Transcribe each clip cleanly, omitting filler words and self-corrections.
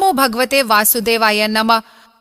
नमो भगवते वासुदेवाय नमः।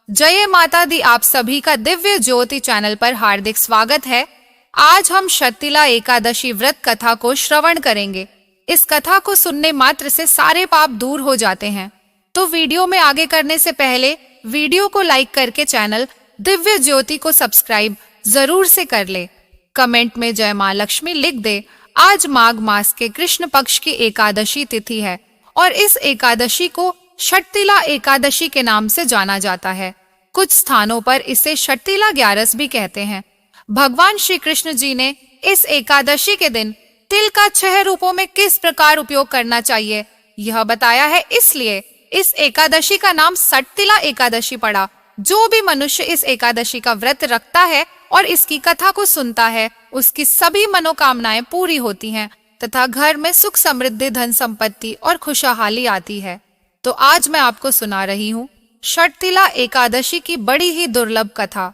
जय माता दी। आप सभी का दिव्य ज्योति चैनल पर हार्दिक स्वागत है। आज हम शर्तिला एकादशी व्रत कथा को श्रवण करेंगे। इस कथा को सुनने मात्र से सारे पाप दूर हो जाते हैं। तो वीडियो में आगे करने से पहले वीडियो को लाइक करके चैनल दिव्य ज्योति को सब्सक्राइब जरूर से कर ले। कमेंट में जय मां लक्ष्मी लिख दे। आज माघ मास के कृष्ण पक्ष की एकादशी तिथि है और इस एकादशी को शर्तिला एकादशी के नाम से जाना जाता है। कुछ स्थानों पर इसे शर्तिला ग्यारस भी कहते हैं। भगवान श्री कृष्ण जी ने इस एकादशी के दिन तिल का 6 रूपों में किस प्रकार उपयोग करना चाहिए यह बताया है, इसलिए इस एकादशी का नाम शर्तिला एकादशी पड़ा। जो भी मनुष्य इस एकादशी का व्रत रखता है और इसकी कथा को सुनता है, उसकी सभी मनोकामनाएं पूरी होती हैं तथा घर में सुख समृद्धि, धन संपत्ति और खुशहाली आती है। तो आज मैं आपको सुना रही हूँ शर्तिला एकादशी की बड़ी ही दुर्लभ कथा।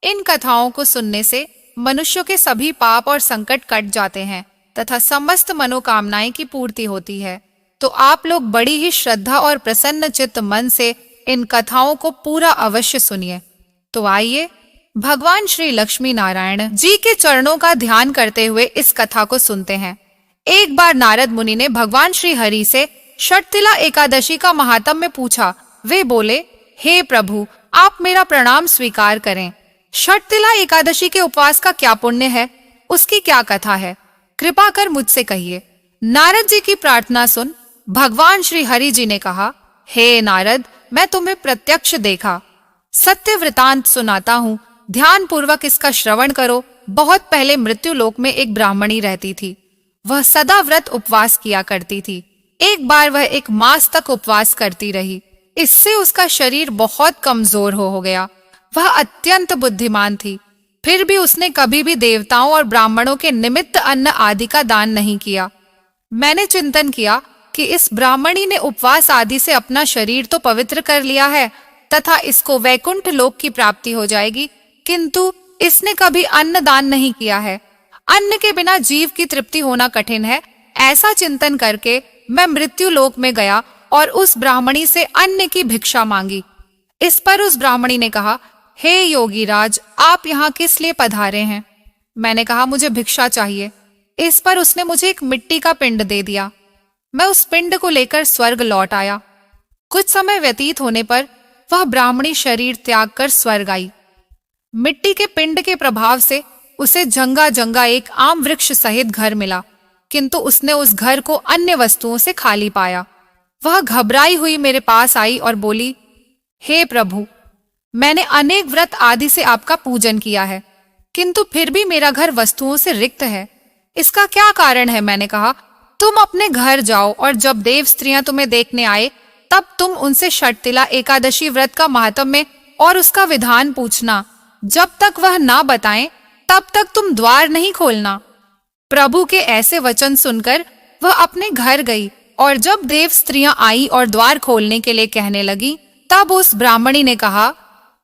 इन कथाओं को सुनने से मनुष्यों के सभी पाप और संकट कट जाते हैं तथा समस्त मनोकामनाएं की पूर्ति होती है। तो आप लोग बड़ी ही श्रद्धा और प्रसन्न चित्त मन से इन कथाओं को पूरा अवश्य सुनिए। तो आइए भगवान श्री लक्ष्मी नारायण जी के चरणों का ध्यान करते हुए इस कथा को सुनते हैं। एक बार नारद मुनि ने भगवान श्री हरि से शर्तिला एकादशी का महात्म्य पूछा। वे बोले, हे प्रभु, आप मेरा प्रणाम स्वीकार करें। शर्तिला एकादशी के उपवास का क्या पुण्य है, उसकी क्या कथा है, कृपा कर मुझसे कहिए। नारद जी की प्रार्थना सुन भगवान श्री हरि जी ने कहा, हे नारद, मैं तुम्हें प्रत्यक्ष देखा, सत्य वृतांत सुनाता हूँ, ध्यान पूर्वक इसका श्रवण करो। बहुत पहले मृत्यु लोक में एक ब्राह्मणी रहती थी। वह सदा व्रत उपवास किया करती थी। एक बार वह 1 मास तक उपवास करती रही। इससे उसका शरीर बहुत कमजोर हो गया। वह अत्यंत बुद्धिमान थी, फिर भी उसने कभी भी देवताओं और ब्राह्मणों के निमित्त अन्न आदि का दान नहीं किया। मैंने चिंतन किया कि इस ब्राह्मणी ने उपवास आदि से अपना शरीर तो पवित्र कर लिया है तथा इसको वैकुंठ लोक की प्राप्ति हो जाएगी, किंतु इसने कभी अन्न दान नहीं किया है। अन्न के बिना जीव की तृप्ति होना कठिन है। ऐसा चिंतन करके मैं मृत्यु लोक में गया और उस ब्राह्मणी से अन्न की भिक्षा मांगी। इस पर उस ब्राह्मणी ने कहा, हे योगी राज, आप यहाँ किस लिए पधारे हैं? मैंने कहा, मुझे भिक्षा चाहिए। इस पर उसने मुझे एक मिट्टी का पिंड दे दिया। मैं उस पिंड को लेकर स्वर्ग लौट आया। कुछ समय व्यतीत होने पर वह ब्राह्मणी शरीर त्याग कर स्वर्ग आई। मिट्टी के पिंड के प्रभाव से उसे जंगा जंगा एक आम वृक्ष सहित घर मिला, किंतु उसने उस घर को अन्य वस्तुओं से खाली पाया। वह घबराई हुई मेरे पास आई और बोली, हे प्रभु, मैंने अनेक व्रत आदि से आपका पूजन किया है, किंतु फिर भी मेरा घर वस्तुओं से रिक्त है। इसका क्या कारण है? मैंने कहा, तुम अपने घर जाओ और जब देव स्त्रियां तुम्हें देखने आए तब तुम उनसे शर्तिला एकादशी व्रत का महात्म्य और उसका विधान पूछना। जब तक वह ना बताएं तब तक तुम द्वार नहीं खोलना। प्रभु के ऐसे वचन सुनकर वह अपने घर गई और जब देव स्त्रियां आई और द्वार खोलने के लिए कहने लगी, तब उस ब्राह्मणी ने कहा,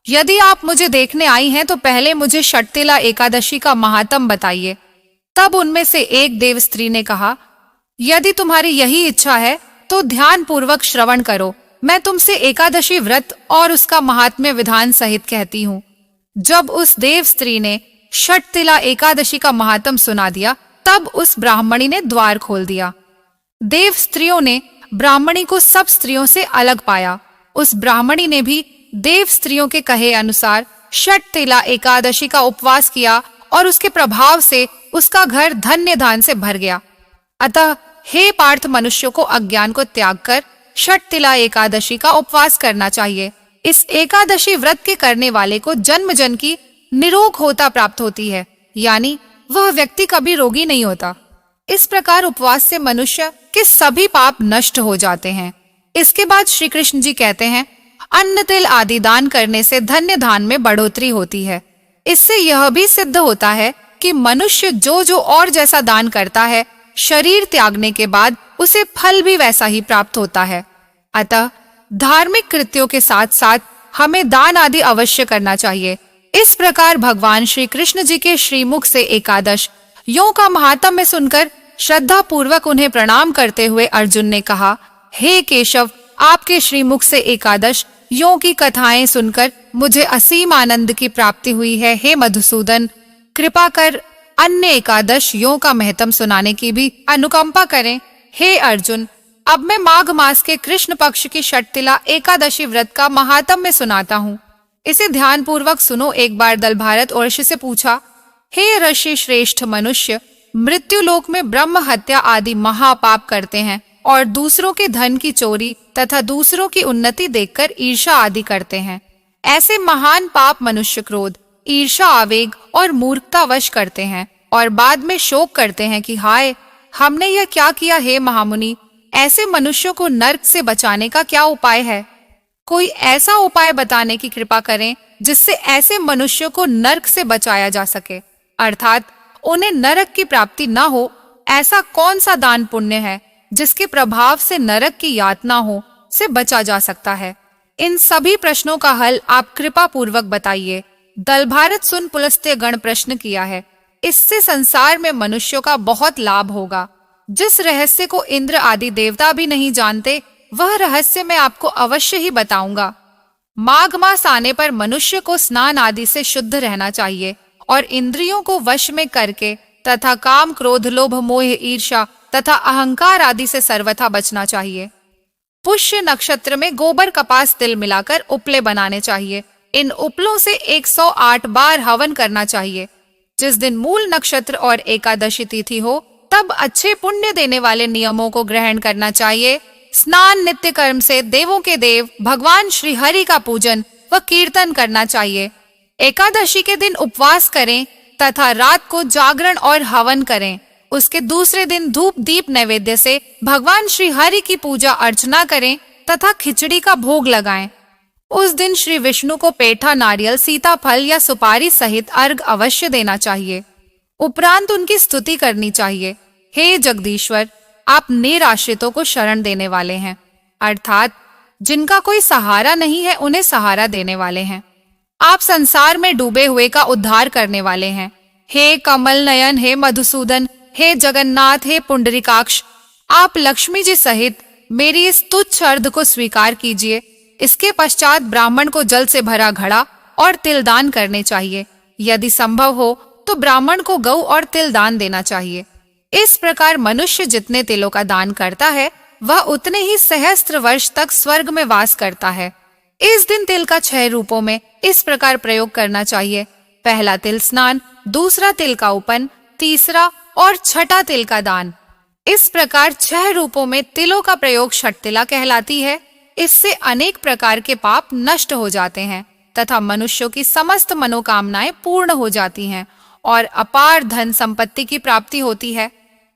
यदि आप मुझे देखने आई हैं तो पहले मुझे शर्तिला एकादशी का महात्म्य बताइए। तब उनमें से एक देव स्त्री ने कहा, यदि तुम्हारी यही इच्छा है तो ध्यान पूर्वक श्रवण करो। मैं तुमसे एकादशी व्रत और उसका महात्म्य विधान सहित कहती हूँ। जब उस देव स्त्री ने शर्तिला एकादशी का महात्म्य सुना दिया, तब उस ब्राह्मणी ने द्वार खोल दिया। देव स्त्रियों ने ब्राह्मणी को सब स्त्रियों से अलग पाया। उस ब्राह्मणी ने भी देव स्त्रियों के कहे अनुसार शर्तिला एकादशी का उपवास किया और उसके प्रभाव से उसका घर धन्य धान से भर गया। अतः हे पार्थ, मनुष्यों को अज्ञान को त्याग कर शर्तिला एकादशी का उपवास करना चाहिए। इस एकादशी व्रत के करने वाले को जन्म जन्म की निरोग होता प्राप्त होती है, यानी वह व्यक्ति कभी रोगी नहीं होता। इस प्रकार उपवास से मनुष्य के सभी पाप नष्ट हो जाते हैं। इसके बाद श्री कृष्ण जी कहते हैं, अन्न तिल आदि दान करने से धन्य धान में बढ़ोतरी होती है। इससे यह भी सिद्ध होता है कि मनुष्य जो जो और जैसा दान करता है, शरीर त्यागने के बाद उसे फल भी वैसा ही प्राप्त होता है। अतः धार्मिक कृत्यों के साथ साथ हमें दान आदि अवश्य करना चाहिए। इस प्रकार भगवान श्री कृष्ण जी के श्रीमुख से एकादश यों का महात्म्य सुनकर श्रद्धा पूर्वक उन्हें प्रणाम करते हुए अर्जुन ने कहा, हे केशव, आपके श्रीमुख से एकादश यों की कथाएं सुनकर मुझे असीम आनंद की प्राप्ति हुई है। हे मधुसूदन, कृपा कर अन्य एकादश यों का महत्म सुनाने की भी अनुकंपा करें। हे अर्जुन, अब मैं माघ मास के कृष्ण पक्ष की षटतिला एकादशी व्रत का महात्म्य सुनाता हूँ। इसे ध्यान पूर्वक सुनो। एक बार दलभारत ऊर्वशी से पूछा, हे ऋषि श्रेष्ठ मनुष्य, मृत्यु लोक में ब्रह्म हत्या आदि महापाप करते हैं और दूसरों के धन की चोरी तथा दूसरों की उन्नति देखकर ईर्ष्या आदि करते हैं। ऐसे महान पाप मनुष्य क्रोध, ईर्ष्या, आवेग और मूर्खता वश करते हैं और बाद में शोक करते हैं कि हाय, हमने यह क्या किया। हे महामुनि, ऐसे मनुष्यों को नरक से बचाने का क्या उपाय है? कोई ऐसा उपाय बताने की कृपा करें जिससे ऐसे मनुष्यों को नरक से बचाया जा सके, अर्थात उन्हें नरक की प्राप्ति न हो। ऐसा कौन सा दान पुण्य है जिसके प्रभाव से नरक की यातना हो से बचा जा सकता है? इन सभी प्रश्नों का हल आप कृपा पूर्वक बताइए। दलभारत सुन पुलस्त्य गण प्रश्न किया है। इससे संसार में मनुष्यों का बहुत लाभ होगा। जिस रहस्य को इंद्र आदि देवता भी नहीं जानते, वह रहस्य मैं आपको अवश्य ही बताऊंगा। माघ मास आने पर मनुष्य को स्नान आदि से शुद्ध रहना चाहिए और इंद्रियों को वश में करके तथा काम, क्रोध, लोभ, मोह, ईर्ष्या तथा अहंकार आदि से सर्वथा बचना चाहिए। पुष्य नक्षत्र में गोबर, कपास, तिल मिलाकर उपले बनाने चाहिए। इन उपलों से 108 बार हवन करना चाहिए। जिस दिन मूल नक्षत्र और एकादशी तिथि हो, तब अच्छे पुण्य देने वाले नियमों को ग्रहण करना चाहिए। स्नान, नित्य कर्म से देवों के देव भगवान श्री हरि का पूजन व कीर्तन करना चाहिए। एकादशी के दिन उपवास करें तथा रात को जागरण और हवन करें। उसके दूसरे दिन धूप दीप नैवेद्य से भगवान श्री हरि की पूजा अर्चना करें तथा खिचड़ी का भोग लगाएं। उस दिन श्री विष्णु को पेठा, नारियल, सीताफल या सुपारी सहित अर्घ अवश्य देना चाहिए। उपरांत उनकी स्तुति करनी चाहिए। हे जगदीश्वर, आप निराश्रितों को शरण देने वाले हैं, अर्थात जिनका कोई सहारा नहीं है उन्हें सहारा देने वाले हैं। आप संसार में डूबे हुए का उद्धार करने वाले हैं। हे कमल नयन, हे मधुसूदन, हे जगन्नाथ, हे पुंडरीकाक्ष, आप लक्ष्मी जी सहित मेरी इस तुच्छ अर्घ को स्वीकार कीजिए। इसके पश्चात ब्राह्मण को जल से भरा घड़ा और तिल दान करने चाहिए। यदि संभव हो तो ब्राह्मण को गौ और तिल दान देना चाहिए। इस प्रकार मनुष्य जितने तिलों का दान करता है, वह उतने ही सहस्त्र वर्ष तक स्वर्ग में वास करता है। इस दिन तिल का 6 रूपों में इस प्रकार प्रयोग करना चाहिए। पहला तिल स्नान, दूसरा तिल का उपन, तीसरा और छठा तिल का दान। इस प्रकार 6 रूपों में तिलों का प्रयोग षटतिला कहलाती है। इससे अनेक प्रकार के पाप नष्ट हो जाते हैं तथा मनुष्यों की समस्त मनोकामनाएं पूर्ण हो जाती हैं और अपार धन संपत्ति की प्राप्ति होती है।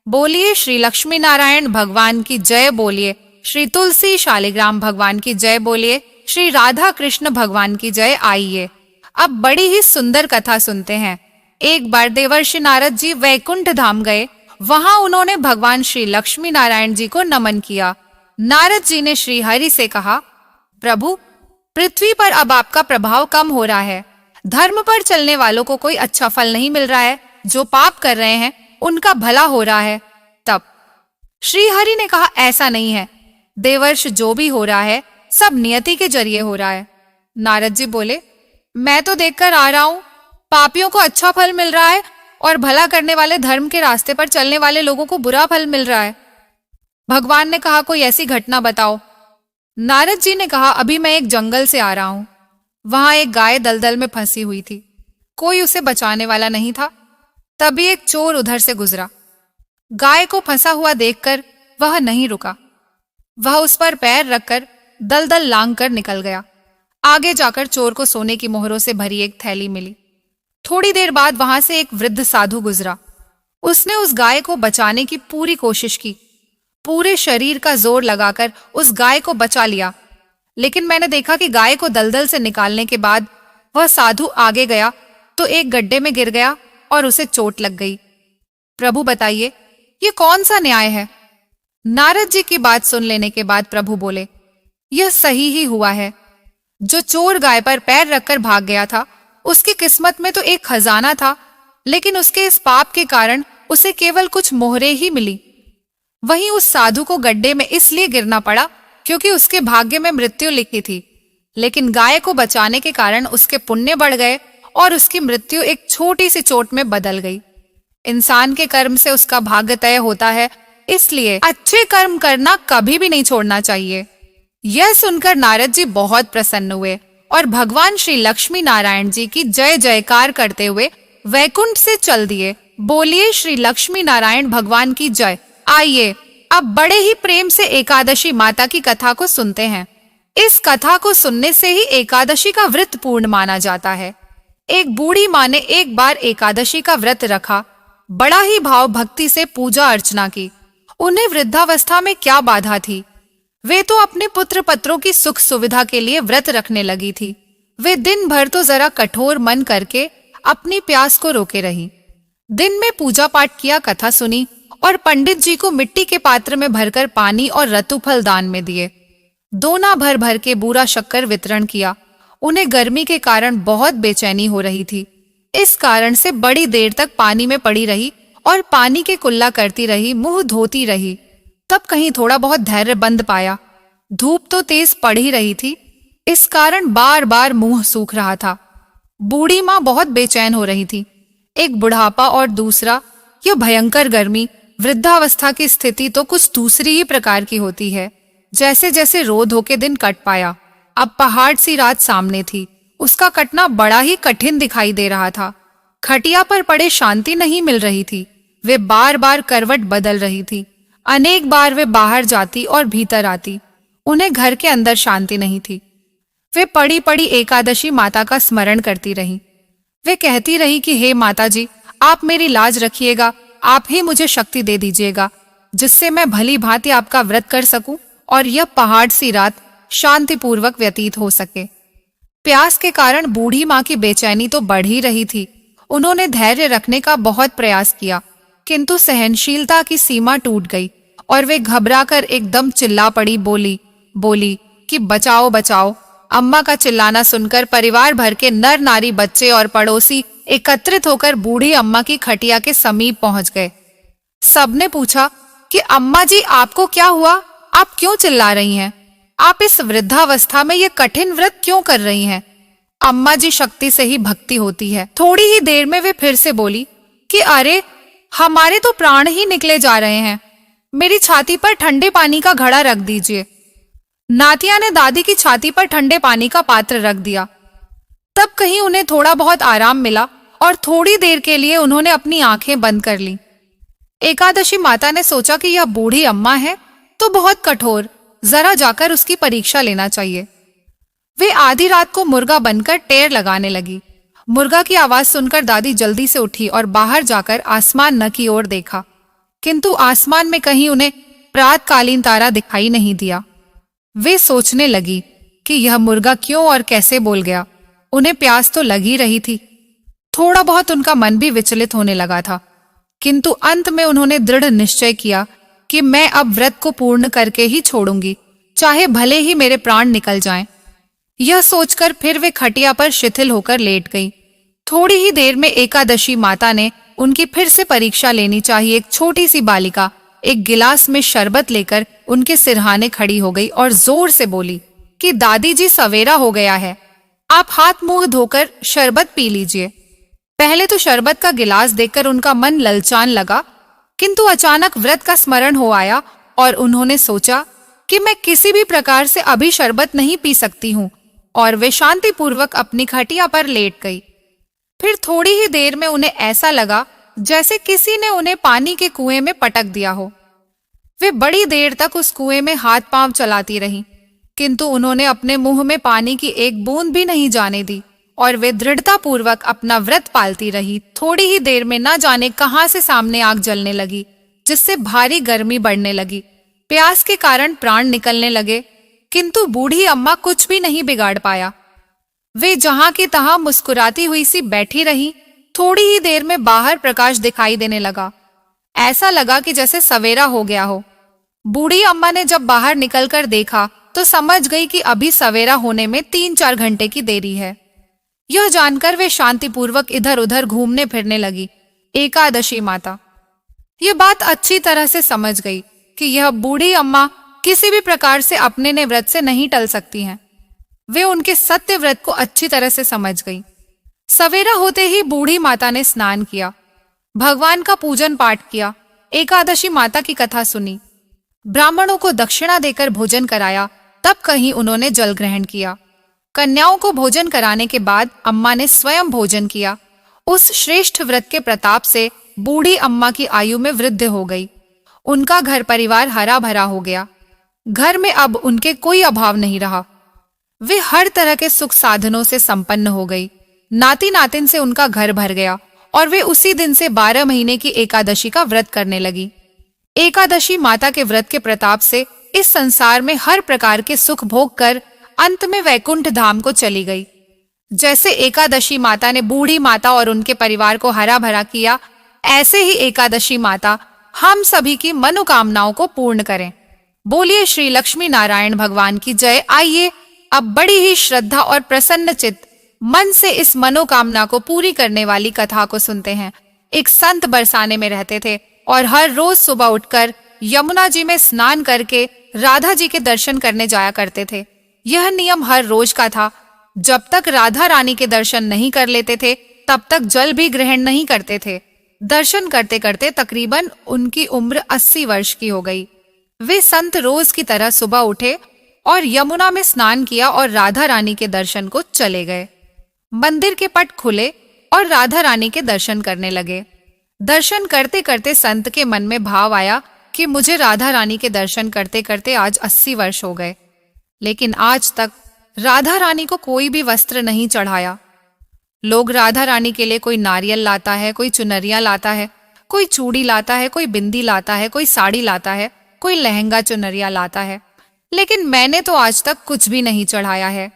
बोलिए श्री लक्ष्मी नारायण भगवान की जय। बोलिए श्री तुलसी शालिग्राम भगवान की जय। बोलिए श्री राधा कृष्ण भगवान की जय। आइए अब बड़ी ही सुंदर कथा सुनते हैं। एक बार देवर्षि नारद जी वैकुंठ धाम गए। वहां उन्होंने भगवान श्री लक्ष्मी नारायण जी को नमन किया। नारद जी ने श्री हरि से कहा, प्रभु, पृथ्वी पर अब आपका प्रभाव कम हो रहा है। धर्म पर चलने वालों को कोई अच्छा फल नहीं मिल रहा है। जो पाप कर रहे हैं उनका भला हो रहा है। तब श्री हरि ने कहा, ऐसा नहीं है देवर्ष, जो भी हो रहा है सब नियति के जरिए हो रहा है। नारद जी बोले, मैं तो देखकर आ रहा हूं, पापियों को अच्छा फल मिल रहा है और भला करने वाले धर्म के रास्ते पर चलने वाले लोगों को बुरा फल मिल रहा है। भगवान ने कहा, कोई ऐसी घटना बताओ। नारद जी ने कहा, अभी मैं एक जंगल से आ रहा हूं। वहां एक गाय दलदल में फंसी हुई थी। कोई उसे बचाने वाला नहीं था। तभी एक चोर उधर से गुजरा। गाय को फंसा हुआ देखकर वह नहीं रुका। वह उस पर पैर रखकर दलदल लांघकर निकल गया। आगे जाकर चोर को सोने की मोहरों से भरी एक थैली मिली। थोड़ी देर बाद वहां से एक वृद्ध साधु गुजरा। उसने उस गाय को बचाने की पूरी कोशिश की। पूरे शरीर का जोर लगाकर उस गाय को बचा लिया, लेकिन मैंने देखा कि गाय को दलदल से निकालने के बाद वह साधु आगे गया तो एक गड्ढे में गिर गया और उसे चोट लग गई। प्रभु बताइए, ये कौन सा न्याय है? नारद जी की बात सुन लेने के बाद प्रभु बोले, यह सही ही हुआ है। जो चोर गाय पर पैर रखकर भाग गया था, उसकी किस्मत में तो एक खजाना था, लेकिन उसके इस पाप के कारण उसे केवल कुछ मोहरे ही मिली। वहीं उस साधु को गड्ढे में इसलिए गिरना पड़ा क्योंकि उसके भाग्य में मृत्यु लिखी थी, लेकिन गाय को बचाने के कारण उसके पुण्य बढ़ गए और उसकी मृत्यु एक छोटी सी चोट में बदल गई। इंसान के कर्म से उसका भाग्य तय होता है, इसलिए अच्छे कर्म करना कभी भी नहीं छोड़ना चाहिए। यह सुनकर नारद जी बहुत प्रसन्न हुए और भगवान श्री लक्ष्मी नारायण जी की जय जयकार करते हुए वैकुंठ से चल दिए। बोलिए श्री लक्ष्मी नारायण भगवान की जय। आइए अब बड़े ही प्रेम से एकादशी माता की कथा को सुनते हैं। इस कथा को सुनने से ही एकादशी का व्रत पूर्ण माना जाता है। एक बूढ़ी माँ ने एक बार एकादशी का व्रत रखा, बड़ा ही भाव भक्ति से पूजा अर्चना की। उन्हें वृद्धावस्था में क्या बाधा थी, वे तो अपने पुत्र पत्रों की सुख सुविधा के लिए व्रत रखने लगी थी। वे दिन भर तो जरा कठोर मन करके अपनी प्यास को रोके रही। दिन में पूजा पाठ किया, कथा सुनी और पंडित जी को मिट्टी के पात्र में भरकर पानी और रतुफल दान में दिए। दोना भर भर के बूरा शक्कर वितरण किया। उन्हें गर्मी के कारण बहुत बेचैनी हो रही थी, इस कारण से बड़ी देर तक पानी में पड़ी रही और पानी के कुल्ला करती रही, मुंह धोती रही। तब कहीं थोड़ा बहुत धैर्य बंद पाया। धूप तो तेज पड़ ही रही थी, इस कारण बार बार मुंह सूख रहा था। बूढ़ी माँ बहुत बेचैन हो रही थी। एक बुढ़ापा और दूसरा यह भयंकर गर्मी। वृद्धावस्था की स्थिति तो कुछ दूसरी ही प्रकार की होती है। जैसे जैसे रो धो के दिन कट पाया। अब पहाड़ सी रात सामने थी, उसका कटना बड़ा ही कठिन दिखाई दे रहा था। खटिया पर पड़े शांति नहीं मिल रही थी। वे बार बार करवट बदल रही थी। अनेक बार वे बाहर जाती और भीतर आती, उन्हें घर के अंदर शांति नहीं थी। वे पड़ी पड़ी एकादशी माता का स्मरण करती रही। वे कहती रही कि हे माता जी, आप मेरी लाज रखिएगा, आप ही मुझे शक्ति दे दीजिएगा, जिससे मैं भली भांति आपका व्रत कर सकूं और यह पहाड़ सी रात शांतिपूर्वक व्यतीत हो सके। प्यास के कारण बूढ़ी माँ की बेचैनी तो बढ़ ही रही थी। उन्होंने धैर्य रखने का बहुत प्रयास किया, किंतु सहनशीलता की सीमा टूट गई और वे घबराकर एकदम चिल्ला पड़ी। बोली कि बचाओ बचाओ। अम्मा का चिल्लाना सुनकर परिवार भर के नर नारी, बच्चे और पड़ोसी एकत्रित होकर बूढ़ी अम्मा की खटिया के समीप पहुंच गए। सबने पूछा कि अम्मा जी, आपको क्या हुआ? आप क्यों चिल्ला रही हैं? आप इस वृद्धावस्था में ये कठिन व्रत क्यों कर रही हैं? अम्मा जी, शक्ति से ही भक्ति होती है। थोड़ी ही देर में वे फिर से बोली कि अरे, हमारे तो प्राण ही निकले जा रहे हैं। मेरी छाती पर ठंडे पानी का घड़ा रख दीजिए। नातिया ने दादी की छाती पर ठंडे पानी का पात्र रख दिया। तब कहीं उन्हें थोड़ा बहुत आराम मिला और थोड़ी देर के लिए उन्होंने अपनी आंखें बंद कर ली। एकादशी माता ने सोचा कि यह बूढ़ी अम्मा है तो बहुत कठोर, जरा जाकर उसकी परीक्षा लेना चाहिए। वे आधी रात को मुर्गा बनकर टेर लगाने लगी। मुर्गा की आवाज सुनकर दादी जल्दी से उठी और बाहर जाकर आसमान न की ओर देखा, किंतु आसमान में कहीं उन्हें प्रातकालीन तारा दिखाई नहीं दिया। वे सोचने लगी कि यह मुर्गा क्यों और कैसे बोल गया। उन्हें प्यास तो लगी रही थी। थोड़ा बहुत उनका मन भी विचलित होने लगा था, किंतु अंत में उन्होंने दृढ़ निश्चय किया कि मैं अब व्रत को पूर्ण करके ही छोड़ूंगी, चाहे भले ही मेरे प्राण निकल जाएं। यह सोचकर फिर वे खटिया पर शिथिल होकर लेट गई। थोड़ी ही देर में एकादशी माता ने उनकी फिर से परीक्षा लेनी चाहिए। एक छोटी सी बालिका एक गिलास में शरबत लेकर उनके सिरहाने खड़ी हो गई और जोर से बोली कि दादी जी, सवेरा हो गया है, आप हाथ मुंह धोकर शरबत पी लीजिए। पहले तो शरबत का गिलास देखकर उनका मन ललचान लगा, किंतु अचानक व्रत का स्मरण हो आया और उन्होंने सोचा कि मैं किसी भी प्रकार से अभी शरबत नहीं पी सकती हूँ, और वे शांतिपूर्वक अपनी खटिया पर लेट गई। फिर थोड़ी ही देर में उन्हें ऐसा लगा जैसे किसी ने उन्हें पानी के कुएं में पटक दिया हो। वे बड़ी देर तक उस कुएं में हाथ पांव चलाती रहीं, किंतु उन्होंने अपने मुंह में पानी की एक बूंद भी नहीं जाने दी और वे दृढ़तापूर्वक अपना व्रत पालती रही। थोड़ी ही देर में न जाने कहां से सामने आग जलने लगी, जिससे भारी गर्मी बढ़ने लगी। प्यास के कारण प्राण निकलने लगे, किंतु बूढ़ी अम्मा कुछ भी नहीं बिगाड़ पाया। वे जहां की तहां मुस्कुराती हुई सी बैठी रही। थोड़ी ही देर में बाहर प्रकाश दिखाई देने लगा। ऐसा लगा कि जैसे सवेरा हो गया हो। बूढ़ी अम्मा ने जब बाहर निकलकर देखा तो समझ गई कि अभी सवेरा होने में 3-4 घंटे की देरी है। यह जानकर वे शांतिपूर्वक इधर उधर घूमने फिरने लगी। एकादशी माता यह बात अच्छी तरह से समझ गई कि यह बूढ़ी अम्मा किसी भी प्रकार से अपने ने व्रत से नहीं टल सकती हैं। वे उनके सत्य व्रत को अच्छी तरह से समझ गई। सवेरा होते ही बूढ़ी माता ने स्नान किया, भगवान का पूजन पाठ किया, एकादशी माता की कथा सुनी, ब्राह्मणों को दक्षिणा देकर भोजन कराया, तब कहीं उन्होंने जल ग्रहण किया। कन्याओं को भोजन कराने के बाद अम्मा ने स्वयं भोजन किया। उस श्रेष्ठ व्रत के प्रताप से बूढ़ी अम्मा की आयु में वृद्धि हो गई। उनका घर परिवार हरा भरा हो गया। घर में अब उनके कोई अभाव नहीं रहा। वे हर तरह के सुख साधनों से संपन्न हो गई। नाती नातिन से उनका घर भर गया और वे उसी दिन से 12 महीने की एकादशी का व्रत करने लगी। एकादशी माता के व्रत के प्रताप से इस संसार में हर प्रकार के सुख भोग कर अंत में वैकुंठ धाम को चली गई। जैसे एकादशी माता ने बूढ़ी माता और उनके परिवार को हरा भरा किया, ऐसे ही एकादशी माता हम सभी की मनोकामनाओं को पूर्ण करें। बोलिए श्री लक्ष्मी नारायण भगवान की जय। आइए अब बड़ी ही श्रद्धा और प्रसन्न चित्त मन से इस मनोकामना को पूरी करने वाली कथा को सुनते हैं। एक संत बरसाने में रहते थे और हर रोज सुबह उठकर यमुना जी में स्नान करके राधा जी के दर्शन करने जाया करते थे। यह नियम हर रोज का था। जब तक राधा रानी के दर्शन नहीं कर लेते थे तब तक जल भी ग्रहण नहीं करते थे। दर्शन करते करते तकरीबन उनकी उम्र 80 वर्ष की हो गई। वे संत रोज की तरह सुबह उठे और यमुना में स्नान किया और राधा रानी के दर्शन को चले गए। मंदिर के पट खुले और राधा रानी के दर्शन करने लगे। दर्शन करते करते संत के मन में भाव आया कि मुझे राधा रानी के दर्शन करते करते आज 80 वर्ष हो गए, लेकिन आज तक राधा रानी को कोई भी वस्त्र नहीं चढ़ाया। लोग राधा रानी के लिए कोई नारियल लाता है, कोई चुनरिया लाता है, कोई चूड़ी लाता है, कोई बिंदी लाता है, कोई साड़ी लाता है, कोई लहंगा चुनरिया लाता है, लेकिन मैंने तो आज तक कुछ भी नहीं चढ़ाया है।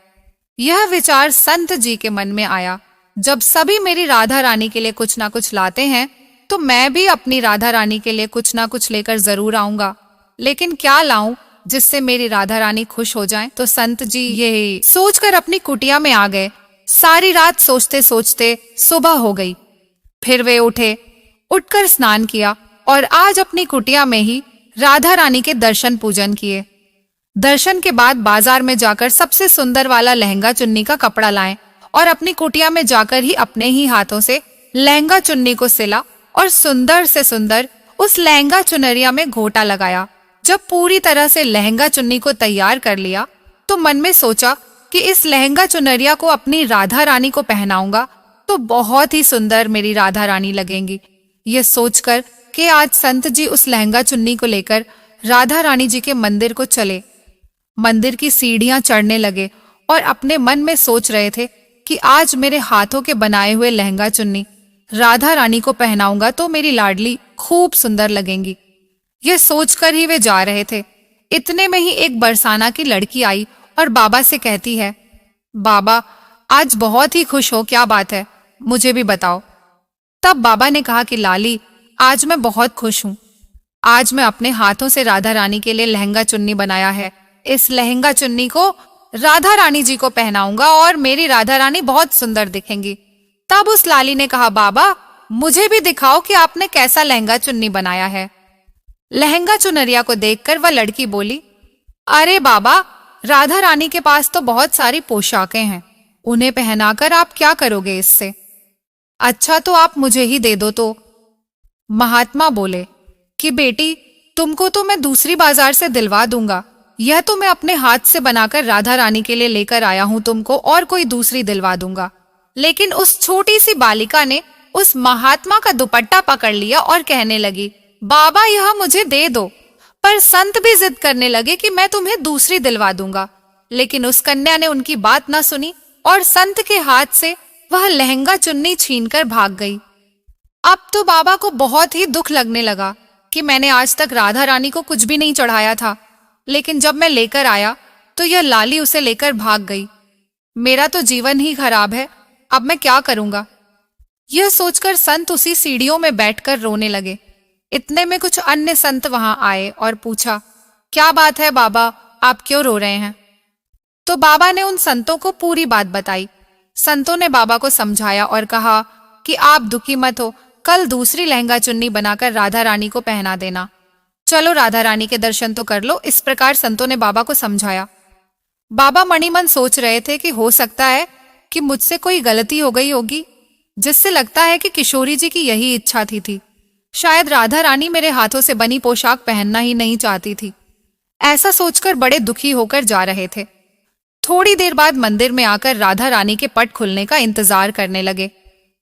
यह विचार संत जी के मन में आया, जब सभी मेरी राधा रानी के लिए कुछ ना कुछ लाते हैं तो मैं भी अपनी राधा रानी के लिए कुछ ना कुछ लेकर जरूर आऊंगा, लेकिन क्या लाऊं जिससे मेरी राधा रानी खुश हो जाएं? तो संत जी ये सोचकर अपनी कुटिया में आ गए। सारी रात सोचते सोचते सुबह हो गई। फिर वे उठे, उठकर स्नान किया और आज अपनी कुटिया में ही राधा रानी के दर्शन पूजन किए। दर्शन के बाद बाजार में जाकर सबसे सुंदर वाला लहंगा चुन्नी का कपड़ा लाएं और अपनी कुटिया में जाकर ही अपने ही हाथों से लहंगा चुन्नी को सिला और सुंदर से सुंदर उस लहंगा चुनरिया में घोटा लगाया। जब पूरी तरह से लहंगा चुन्नी को तैयार कर लिया तो मन में सोचा कि इस लहंगा चुनरिया को अपनी राधा रानी को पहनाऊंगा तो बहुत ही सुंदर मेरी राधा रानी लगेंगी। ये सोचकर कि आज संत जी उस लहंगा चुन्नी को लेकर राधा रानी जी के मंदिर को चले। मंदिर की सीढ़ियां चढ़ने लगे और अपने मन में सोच रहे थे कि आज मेरे हाथों के बनाए हुए लहंगा चुन्नी राधा रानी को पहनाऊंगा तो मेरी लाडली खूब सुंदर लगेंगी। यह सोचकर ही वे जा रहे थे। इतने में ही एक बरसाना की लड़की आई और बाबा से कहती है, बाबा आज बहुत ही खुश हो, क्या बात है, मुझे भी बताओ। तब बाबा ने कहा कि लाली आज मैं बहुत खुश हूं। आज मैं अपने हाथों से राधा रानी के लिए लहंगा चुन्नी बनाया है। इस लहंगा चुन्नी को राधा रानी जी को पहनाऊंगा और मेरी राधा रानी बहुत सुंदर दिखेंगी। तब उस लाली ने कहा, बाबा मुझे भी दिखाओ कि आपने कैसा लहंगा चुन्नी बनाया है। लहंगा चुनरिया को देखकर वह लड़की बोली, अरे बाबा राधा रानी के पास तो बहुत सारी पोशाकें हैं, उन्हें पहनाकर आप क्या करोगे इससे? अच्छा तो आप मुझे ही दे दो। तो महात्मा बोले कि बेटी तुमको तो मैं दूसरी बाजार से दिलवा दूंगा, यह तो मैं अपने हाथ से बनाकर राधा रानी के लिए लेकर आया हूं तुमको, और कोई दूसरी दिलवा दूंगा। लेकिन उस छोटी सी बालिका ने उस महात्मा का दुपट्टा पकड़ लिया और कहने लगी, बाबा यह मुझे दे दो। पर संत भी जिद करने लगे कि मैं तुम्हें दूसरी दिलवा दूंगा, लेकिन उस कन्या ने उनकी बात ना सुनी और संत के हाथ से वह लहंगा चुन्नी छीनकर भाग गई। अब तो बाबा को बहुत ही दुख लगने लगा कि मैंने आज तक राधा रानी को कुछ भी नहीं चढ़ाया था, लेकिन जब मैं लेकर आया तो यह लाली उसे लेकर भाग गई। मेरा तो जीवन ही खराब है, अब मैं क्या करूंगा? यह सोचकर संत उसी सीढ़ियों में बैठकर रोने लगे। इतने में कुछ अन्य संत वहां आए और पूछा, क्या बात है बाबा, आप क्यों रो रहे हैं? तो बाबा ने उन संतों को पूरी बात बताई। संतों ने बाबा को समझाया और कहा कि आप दुखी मत हो, कल दूसरी लहंगा चुन्नी बनाकर राधा रानी को पहना देना। चलो राधा रानी के दर्शन तो कर लो। इस प्रकार संतों ने बाबा को समझाया। बाबा मणिमन सोच रहे थे कि हो सकता है कि मुझसे कोई गलती हो गई होगी, जिससे लगता है कि किशोरी जी की यही इच्छा थी। शायद राधा रानी मेरे हाथों से बनी पोशाक पहनना ही नहीं चाहती थी। ऐसा सोचकर बड़े दुखी होकर जा रहे थे। थोड़ी देर बाद मंदिर में आकर राधा रानी के पट खुलने का इंतजार करने लगे।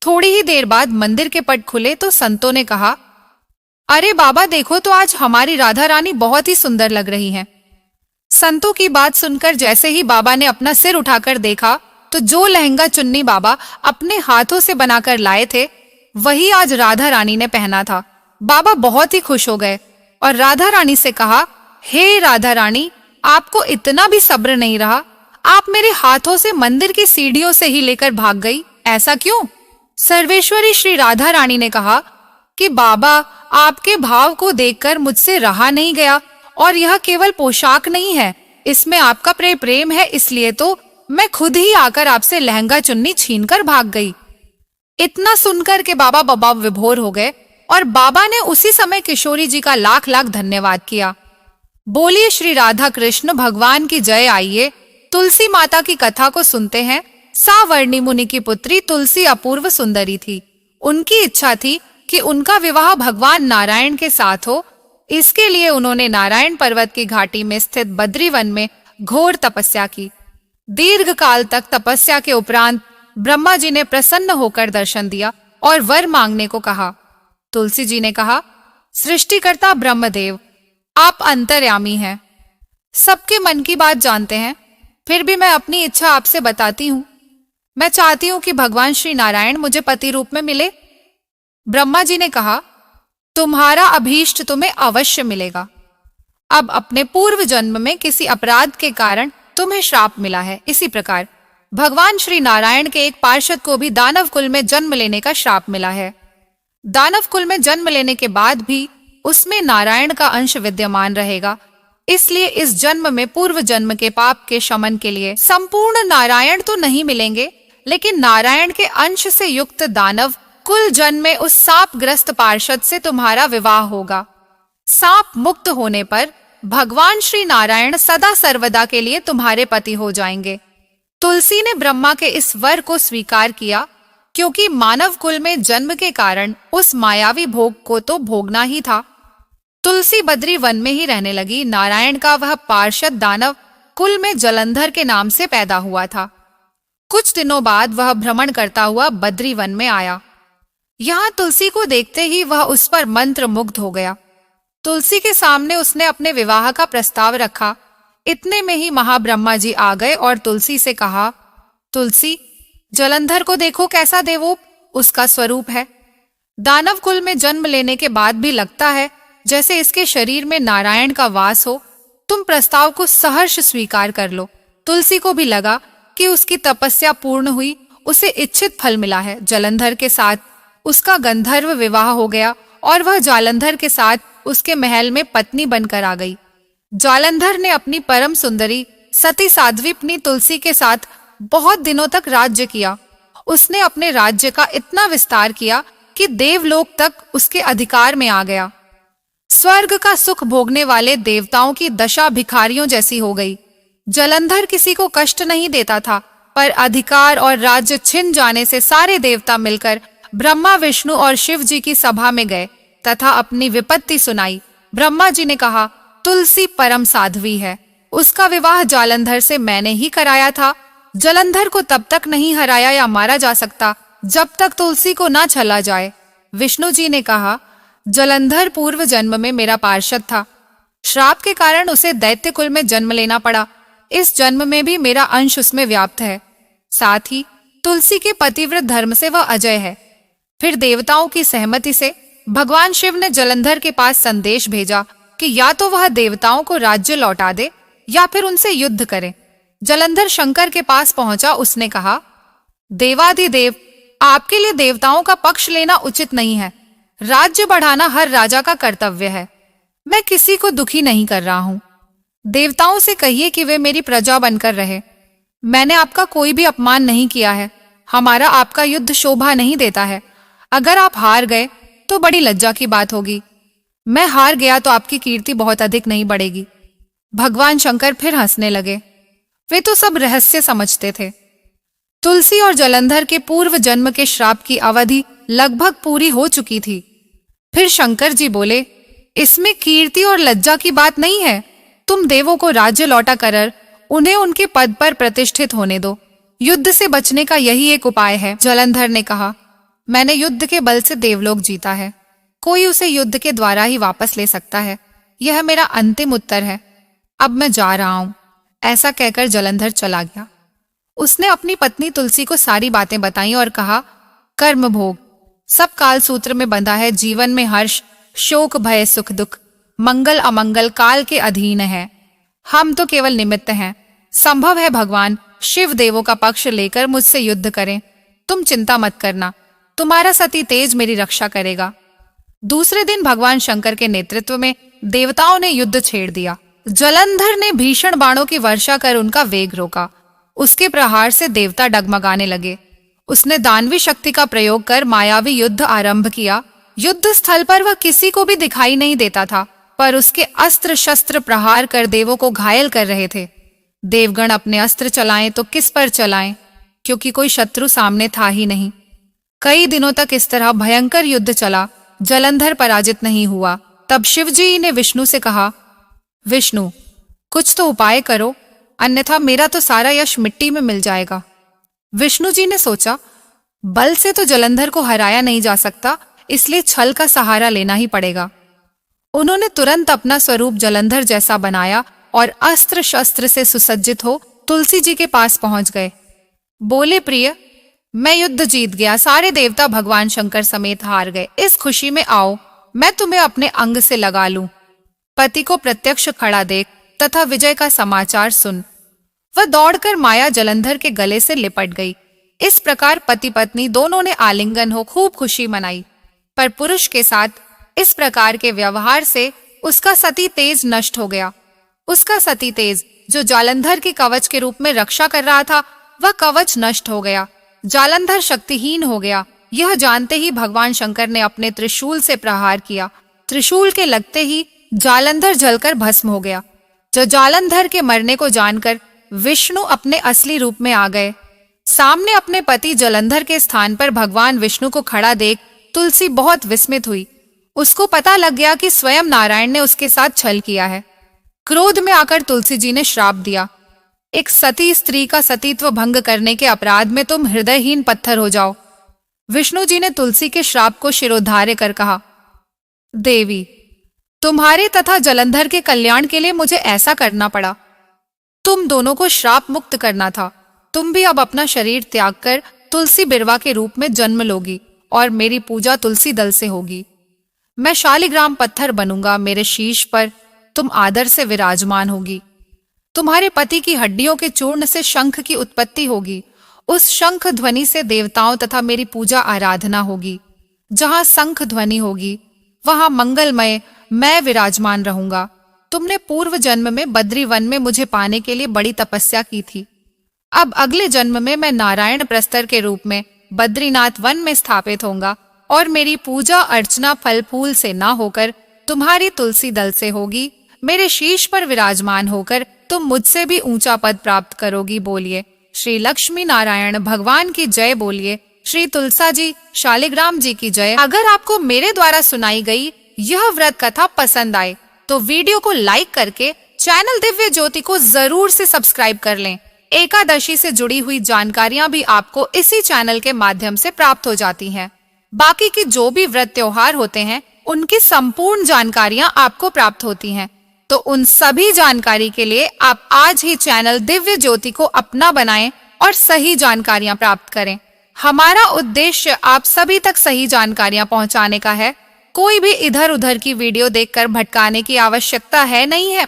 थोड़ी ही देर बाद मंदिर के पट खुले तो संतों ने कहा, अरे बाबा देखो तो आज हमारी राधा रानी बहुत ही सुंदर लग रही हैं। संतों की बात सुनकर जैसे ही बाबा ने अपना सिर उठाकर देखा तो जो लहंगा चुन्नी बाबा अपने हाथों से बनाकर लाए थे वही आज राधा रानी ने पहना था। बाबा बहुत ही खुश हो गए और राधा रानी से कहा, हे राधा रानी, आपको इतना भी सब्र नहीं रहा? आप मेरे हाथों से मंदिर की सीढ़ियों से ही लेकर भाग गई, ऐसा क्यों? सर्वेश्वरी श्री राधा रानी ने कहा कि बाबा, आपके भाव को देखकर मुझसे रहा नहीं गया, और यह केवल पोशाक नहीं है, इसमें आपका प्रेम है, इसलिए तो मैं खुद ही आकर आपसे लहंगा चुन्नी छीनकर भाग गई। इतना सुनकर के बाबा बाबा विभोर हो गए और बाबा ने उसी समय किशोरी जी का लाख लाख धन्यवाद किया। बोलिए श्री राधा कृष्ण भगवान की जय। आइए तुलसी माता की कथा को सुनते हैं। सावर्णी मुनि की पुत्री तुलसी अपूर्व सुंदरी थी। उनकी इच्छा थी कि उनका विवाह भगवान नारायण के साथ हो। इसके लिए उन्होंने नारायण पर्वत की घाटी में स्थित बद्री वन में घोर तपस्या की। दीर्घ काल तक तपस्या के उपरांत ब्रह्मा जी ने प्रसन्न होकर दर्शन दिया और वर मांगने को कहा। तुलसी जी ने कहा, सृष्टिकर्ता ब्रह्मदेव, आप अंतर्यामी हैं, सबके मन की बात जानते हैं, फिर भी मैं अपनी इच्छा आपसे बताती हूं। मैं चाहती हूं कि भगवान श्री नारायण मुझे पति रूप में मिले। ब्रह्मा जी ने कहा, तुम्हारा अभीष्ट तुम्हें अवश्य मिलेगा। अब अपने पूर्व जन्म में किसी अपराध के कारण तुम्हें श्राप मिला है। इसी प्रकार भगवान श्री नारायण के एक पार्षद को भी दानव कुल में जन्म लेने का श्राप मिला है। दानव कुल में जन्म लेने के बाद भी उसमें नारायण का अंश विद्यमान रहेगा। इसलिए इस जन्म में पूर्व जन्म के पाप के शमन के लिए संपूर्ण नारायण तो नहीं मिलेंगे, लेकिन नारायण के अंश से युक्त दानव कुल जन्म में उस सांप ग्रस्त पार्षद से तुम्हारा विवाह होगा। सांप मुक्त होने पर भगवान श्री नारायण सदा सर्वदा के लिए तुम्हारे पति हो जाएंगे। तुलसी ने ब्रह्मा के इस वर को स्वीकार किया, क्योंकि मानव कुल में जन्म के कारण उस मायावी भोग को तो भोगना ही था। तुलसी बद्री वन में ही रहने लगी। नारायण का वह पार्षद दानव कुल में जलंधर के नाम से पैदा हुआ था। कुछ दिनों बाद वह भ्रमण करता हुआ बद्री वन में आया। यहाँ तुलसी को देखते ही वह उस पर मंत्र मुग्ध हो गया। तुलसी के सामने उसने अपने विवाह का प्रस्ताव रखा। इतने में ही महाब्रह्मा जी आ गए और तुलसी से कहा, तुलसी, जलंधर को देखो कैसा देवोप उसका स्वरूप है। दानव कुल में जन्म लेने के बाद भी लगता है जैसे इसके शरीर में नारायण का वास हो। तुम प्रस्ताव को सहर्ष स्वीकार कर लो। तुलसी को भी लगा कि उसकी तपस्या पूर्ण हुई, उसे इच्छित फल मिला है। जलंधर के साथ उसका गंधर्व विवाह हो गया और वह जालंधर के साथ उसके महल में पत्नी बनकर आ गई। जालंधर ने अपनी परम सुंदरी सती साध्वीपनी तुलसी के साथ बहुत दिनों तक राज्य किया। उसने अपने राज्य का इतना विस्तार किया कि देवलोक तक उसके अधिकार में आ गया। स्वर्ग का सुख भोगने वाले देवताओं की दशा भिखारियों जैसी हो गई। जलंधर किसी को कष्ट नहीं देता था, पर अधिकार और राज्य छिन जाने से सारे देवता मिलकर ब्रह्मा, विष्णु और शिव जी की सभा में गए तथा अपनी विपत्ति सुनाई। ब्रह्मा जी ने कहा, तुलसी परम साध्वी है, उसका विवाह जालंधर से मैंने ही कराया था। जलंधर को तब तक नहीं हराया या मारा जा सकता जब तक तुलसी को ना छला जाए। विष्णु जी ने कहा, जलंधर पूर्व जन्म में मेरा पार्षद था। श्राप के कारण उसे दैत्य कुल में जन्म लेना पड़ा। इस जन्म में भी मेरा अंश उसमें व्याप्त है। साथ ही तुलसी के पतिव्रत धर्म से वह अजय है। फिर देवताओं की सहमति से भगवान शिव ने जलंधर के पास संदेश भेजा कि या तो वह देवताओं को राज्य लौटा दे या फिर उनसे युद्ध करे। जलंधर शंकर के पास पहुंचा। उसने कहा, देवाधिदेव, आपके लिए देवताओं का पक्ष लेना उचित नहीं है। राज्य बढ़ाना हर राजा का कर्तव्य है। मैं किसी को दुखी नहीं कर रहा हूं। देवताओं से कहिए कि वे मेरी प्रजा बनकर रहे। मैंने आपका कोई भी अपमान नहीं किया है। हमारा आपका युद्ध शोभा नहीं देता है। अगर आप हार गए तो बड़ी लज्जा की बात होगी। मैं हार गया तो आपकी कीर्ति बहुत अधिक नहीं बढ़ेगी। भगवान शंकर फिर हंसने लगे। वे तो सब रहस्य समझते थे। तुलसी और जलंधर के पूर्व जन्म के श्राप की अवधि लगभग पूरी हो चुकी थी। फिर शंकर जी बोले, इसमें कीर्ति और लज्जा की बात नहीं है। तुम देवों को राज्य लौटा कर उन्हें उनके पद पर प्रतिष्ठित होने दो। युद्ध से बचने का यही एक उपाय है। जलंधर ने कहा, मैंने युद्ध के बल से देवलोक जीता है। कोई उसे युद्ध के द्वारा ही वापस ले सकता है। यह मेरा अंतिम उत्तर है। अब मैं जा रहा हूं। ऐसा कहकर जलंधर चला गया। उसने अपनी पत्नी तुलसी को सारी बातें बताई और कहा, कर्म भोग सब काल सूत्र में बंधा है। जीवन में हर्ष, शोक, भय, सुख, दुख, मंगल अमंगल काल के अधीन है। हम तो केवल निमित्त हैं। संभव है भगवान शिव देवों का पक्ष लेकर मुझसे युद्ध करें। तुम चिंता मत करना, तुम्हारा सती तेज मेरी रक्षा करेगा। दूसरे दिन भगवान शंकर के नेतृत्व में देवताओं ने युद्ध छेड़ दिया। जलंधर ने भीषण बाणों की वर्षा कर उनका वेग रोका। उसके प्रहार से देवता डगमगाने लगे। उसने दानवी शक्ति का प्रयोग कर मायावी युद्ध आरंभ किया। युद्ध स्थल पर वह किसी को भी दिखाई नहीं देता था, पर उसके अस्त्र शस्त्र प्रहार कर देवों को घायल कर रहे थे। देवगण अपने अस्त्र चलाएं तो किस पर चलाएं, क्योंकि कोई शत्रु सामने था ही नहीं। कई दिनों तक इस तरह भयंकर युद्ध चला। जलंधर पराजित नहीं हुआ। तब शिवजी ने विष्णु से कहा, विष्णु कुछ तो उपाय करो, अन्यथा मेरा तो सारा यश मिट्टी में मिल जाएगा। विष्णु जी ने सोचा, बल से तो जलंधर को हराया नहीं जा सकता, इसलिए छल का सहारा लेना ही पड़ेगा। उन्होंने तुरंत अपना स्वरूप जलंधर जैसा बनाया और अस्त्र शस्त्र से सुसज्जित हो तुलसी जी के पास पहुंच गए। बोले, प्रिय, मैं युद्ध जीत गया। सारे देवता भगवान शंकर समेत हार गए। इस खुशी में आओ, मैं तुम्हें अपने अंग से लगा लूं। पति को प्रत्यक्ष खड़ा देख तथा विजय का समाचार सुन। वह दौड़कर माया जलंधर के गले से लिपट गई। इस प्रकार पति पत्नी दोनों ने आलिंगन हो खूब खुशी मनाई। पर पुरुष के साथ इस प्रकार के व्यवहार से उसका सती तेज नष्ट हो गया। उसका सती तेज जो जालंधर के कवच के रूप में रक्षा कर रहा था, वह कवच नष्ट हो गया। जालंधर शक्तिहीन हो गया। यह जानते ही भगवान शंकर ने अपने त्रिशूल से प्रहार किया। त्रिशूल के लगते ही जालंधर जलकर भस्म हो गया। जो जालंधर के मरने को जानकर विष्णु अपने असली रूप में आ गए। सामने अपने पति जलंधर के स्थान पर भगवान विष्णु को खड़ा देख तुलसी बहुत विस्मित हुई। उसको पता लग गया कि स्वयं नारायण ने उसके साथ छल किया है। क्रोध में आकर तुलसी जी ने श्राप दिया, एक सती स्त्री का सतीत्व भंग करने के अपराध में तुम हृदयहीन पत्थर हो जाओ। विष्णु जी ने तुलसी के श्राप को शिरोधार्य कर कहा, देवी, तुम्हारे तथा जलंधर के कल्याण के लिए मुझे ऐसा करना पड़ा। तुम दोनों को श्राप मुक्त करना था। तुम भी अब अपना शरीर त्याग कर तुलसी बिरवा के रूप में जन्म लोगी और मेरी पूजा तुलसी दल से होगी। मैं शालिग्राम पत्थर बनूंगा। मेरे शीश पर तुम आदर से विराजमान होगी। तुम्हारे पति की हड्डियों के चूर्ण से शंख की उत्पत्ति होगी। उस शंख ध्वनि से देवताओं तथा मेरी पूजा आराधना होगी। जहां शंख ध्वनि होगी वहां मंगलमय मैं विराजमान रहूंगा। तुमने पूर्व जन्म में बद्री वन में मुझे पाने के लिए बड़ी तपस्या की थी। अब अगले जन्म में मैं नारायण प्रस्तर के रूप में बद्रीनाथ वन में स्थापित होऊंगा और मेरी पूजा अर्चना फल फूल से ना होकर तुम्हारी तुलसी दल से होगी। मेरे शीश पर विराजमान होकर तुम मुझसे भी ऊंचा पद प्राप्त करोगी। बोलिए श्री लक्ष्मी नारायण भगवान की जय। बोलिए श्री तुलसा जी शालिग्राम जी की जय। अगर आपको मेरे द्वारा सुनाई गई यह व्रत कथा पसंद आए तो वीडियो को लाइक करके चैनल दिव्य ज्योति को जरूर से सब्सक्राइब कर लें। एकादशी से जुड़ी हुई जानकारियां भी आपको इसी चैनल के माध्यम से प्राप्त हो जाती हैं। बाकी की जो भी व्रत त्योहार होते हैं उनकी संपूर्ण जानकारियां आपको प्राप्त होती हैं। तो उन सभी जानकारी के लिए आप आज ही चैनल दिव्य ज्योति को अपना बनाएं और सही जानकारियां प्राप्त करें। हमारा उद्देश्य आप सभी तक सही जानकारियां पहुंचाने का है। कोई भी इधर उधर की वीडियो देखकर भटकाने की आवश्यकता है नहीं है।